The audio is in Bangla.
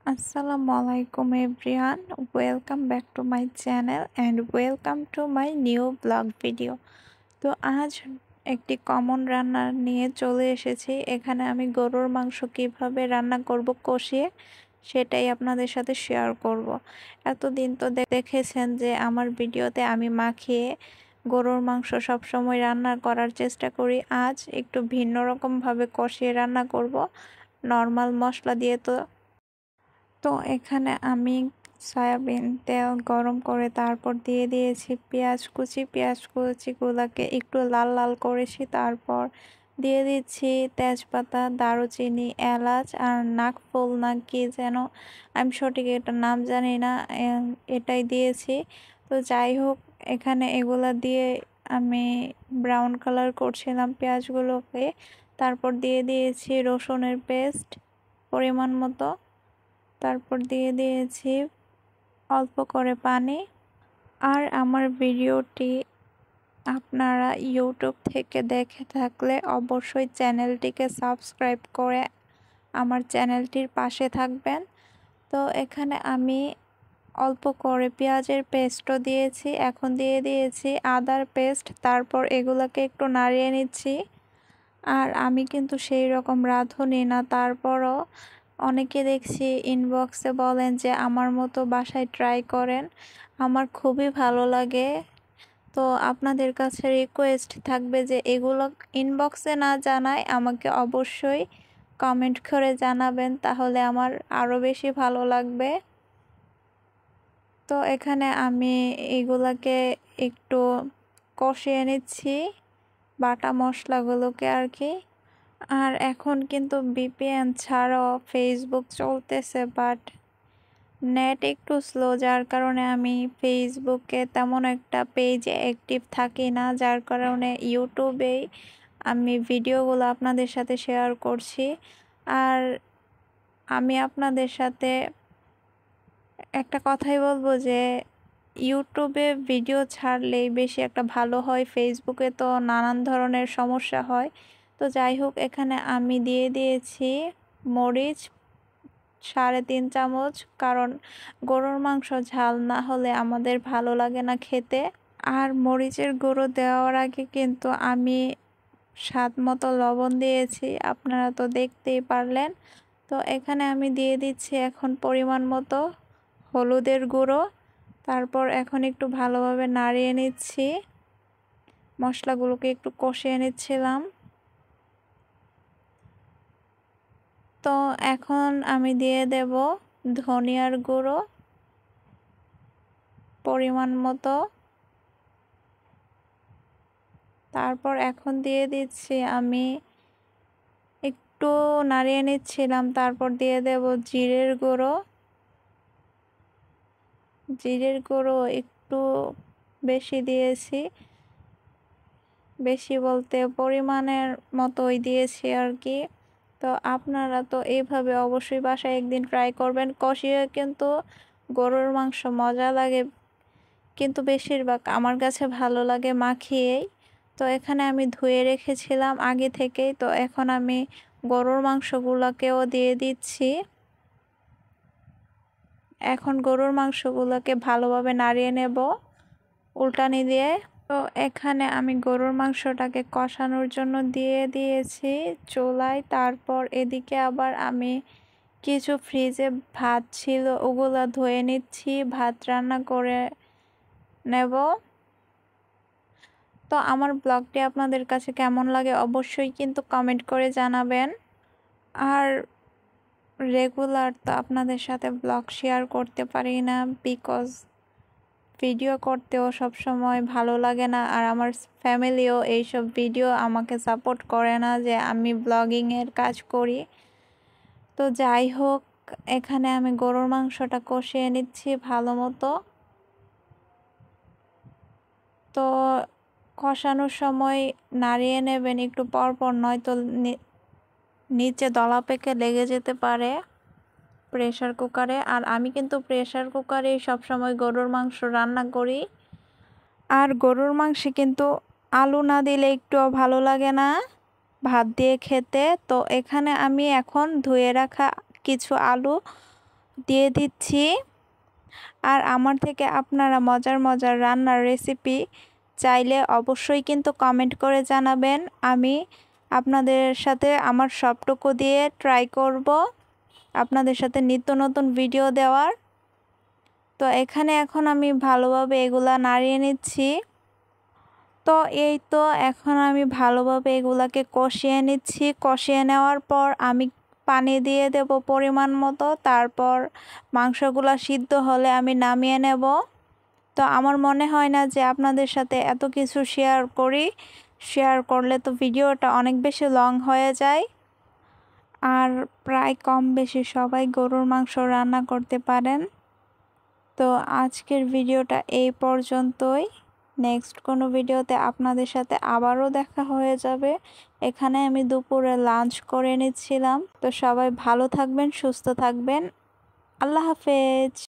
Assalamualaikum everyone, welcome back to my channel and welcome to my new vlog video। তো আজ একটি কমন রান্না নিয়ে চলে এসেছি। এখানে আমি গরুর মাংস কিভাবে রান্না করব কষিয়ে, সেটাই আপনাদের সাথে শেয়ার করব। এতদিন তো দেখেছেন যে আমার ভিডিওতে আমি মাখিয়ে গরুর মাংস সবসময় রান্না করার চেষ্টা করি। আজ একটু ভিন্ন রকমভাবে কষিয়ে রান্না করব, নর্মাল মশলা দিয়ে। তো এখানে আমি সয়াবিন তেল গরম করে তারপর দিয়ে দিয়েছি পেঁয়াজ কুচিগুলোকে একটু লাল লাল করেছি। তারপর দিয়ে দিচ্ছি তেজপাতা, দারুচিনি, এলাচ আর নাকফুল না কি যেন, আমি সঠিক এটার নাম জানি না, এটাই দিয়েছি। তো যাই হোক, এখানে এগুলা দিয়ে আমি ব্রাউন কালার করছিলাম পেঁয়াজগুলোকে। তারপর দিয়ে দিয়েছি রসুনের পেস্ট পরিমাণ মতো। তারপর দিয়ে দিয়েছি অল্প করে পানি। আর আমার ভিডিওটি আপনারা ইউটিউব থেকে দেখে থাকলে অবশ্যই চ্যানেলটিকে সাবস্ক্রাইব করে আমার চ্যানেলটির পাশে থাকবেন। তো এখানে আমি অল্প করে পেঁয়াজের পেস্টও দিয়েছি, এখন দিয়ে দিয়েছি আদার পেস্ট। তারপর এগুলোকে একটু নাড়িয়ে নিচ্ছি। আর আমি কিন্তু সেই রকম রাঁধুনি না, তারপরও অনেকে দেখছি ইনবক্সে বলেন যে আমার মতো বাসায় ট্রাই করেন, আমার খুবই ভালো লাগে। তো আপনাদের কাছে রিকোয়েস্ট থাকবে যে এগুলো ইনবক্সে না জানায় আমাকে অবশ্যই কমেন্ট করে জানাবেন, তাহলে আমার আরও বেশি ভালো লাগবে। তো এখানে আমি এগুলাকে একটু কষিয়ে নিচ্ছি, বাটা মশলাগুলোকে আর কি। আর এখন কিন্তু ভিপিএন ছাড়াও ফেসবুক চলতেছে, বাট নেট একটু স্লো, যার কারণে আমি ফেসবুকে তেমন একটা পেজে অ্যাক্টিভ থাকি না, যার কারণে ইউটিউবেই আমি ভিডিওগুলো আপনাদের সাথে শেয়ার করছি। আর আমি আপনাদের সাথে একটা কথাই বলবো যে ইউটিউবে ভিডিও ছাড়লেই বেশি একটা ভালো হয়, ফেসবুকে তো নানান ধরনের সমস্যা হয়। তো যাই হোক, এখানে আমি দিয়ে দিয়েছি মরিচ 3.5 চামচ, কারণ গরুর মাংস ঝাল না হলে আমাদের ভালো লাগে না খেতে। আর মরিচের গুঁড়ো দেওয়ার আগে কিন্তু আমি স্বাদ মতো লবণ দিয়েছি, আপনারা তো দেখতেই পারলেন। তো এখানে আমি দিয়ে দিচ্ছি এখন পরিমাণ মতো হলুদের গুঁড়ো। তারপর এখন একটু ভালোভাবে নাড়িয়ে নিচ্ছি, মশলাগুলোকে একটু কষিয়ে নিচ্ছিলাম। তো এখন আমি দিয়ে দেব ধনিয়ার গুঁড়ো পরিমাণ মতো। তারপর এখন দিয়ে দিচ্ছি, আমি একটু নাড়িয়ে নিচ্ছিলাম, তারপর দিয়ে দেব জিরের গুঁড়ো একটু বেশি দিয়েছি, বেশি বলতে পরিমাণের মতোই দিয়েছি আর কি। তো আপনারা তো এইভাবে অবশ্যই বাসায় একদিন ট্রাই করবেন। কষিয়ে কিন্তু গরুর মাংস মজা লাগে, কিন্তু বেশিরভাগ আমার কাছে ভালো লাগে মাখিয়েই। তো এখানে আমি ধুয়ে রেখেছিলাম আগে থেকেই। তো এখন আমি গরুর মাংসগুলোকেও দিয়ে দিচ্ছি। এখন গরুর মাংসগুলোকে ভালোভাবে নাড়িয়ে নেব উল্টানি দিয়ে। তো এখানে আমি গরুর মাংসটাকে কষানোর জন্য দিয়ে দিয়েছি চুলায়। তারপর এদিকে আবার আমি কিছু ফ্রিজে ভাত ছিল, ওগুলো ধুয়ে নিচ্ছি, ভাত রান্না করে নেব। তো আমার ব্লগটি আপনাদের কাছে কেমন লাগে অবশ্যই কিন্তু কমেন্ট করে জানাবেন। আর রেগুলার তো আপনাদের সাথে ব্লগ শেয়ার করতে পারি না, বিকজ ভিডিও করতেও সবসময় ভালো লাগে না, আর আমার ফ্যামিলিও এইসব ভিডিও আমাকে সাপোর্ট করে না যে আমি ব্লগিংয়ের কাজ করি। তো যাই হোক, এখানে আমি গরুর মাংসটা কষিয়ে নিচ্ছি ভালো মতো। তো কষানোর সময় নাড়িয়ে নেবেন একটু পরপর, নয়তো নিচে দলা পেকে লেগে যেতে পারে প্রেসার কুকারে। আর আমি কিন্তু প্রেসার কুকারেই সবসময় গরুর মাংস রান্না করি। আর গরুর মাংসে কিন্তু আলু না দিলে একটুও ভালো লাগে না ভাত দিয়ে খেতে। তো এখানে আমি এখন ধুয়ে রাখা কিছু আলু দিয়ে দিচ্ছি। আর আমার থেকে আপনারা মজার মজার রান্নার রেসিপি চাইলে অবশ্যই কিন্তু কমেন্ট করে জানাবেন। আমি আপনাদের সাথে আমার সবটুকু দিয়ে ট্রাই করব আপনাদের সাথে নিত্য নতুন ভিডিও দেওয়ার। তো এখানে এখন আমি ভালোভাবে এগুলা নাড়িয়ে নিচ্ছি। তো এই তো এখন আমি ভালোভাবে এগুলাকে কষিয়ে নিচ্ছি। কষিয়ে নেওয়ার পর আমি পানি দিয়ে দেব পরিমাণ মতো। তারপর মাংসগুলা সিদ্ধ হলে আমি নামিয়ে নেব। তো আমার মনে হয় না যে আপনাদের সাথে এত কিছু শেয়ার করি। শেয়ার করলে তো ভিডিওটা অনেক বেশি লং হয়ে যায়। আর প্রায় কম বেশি সবাই গরুর মাংস রান্না করতে পারেন। তো আজকের ভিডিওটা এই পর্যন্তই। নেক্সট কোনো ভিডিওতে আপনাদের সাথে আবারও দেখা হয়ে যাবে। এখানে আমি দুপুরে লাঞ্চ করে নিচ্ছিলাম। তো সবাই ভালো থাকবেন, সুস্থ থাকবেন। আল্লাহ হাফেজ।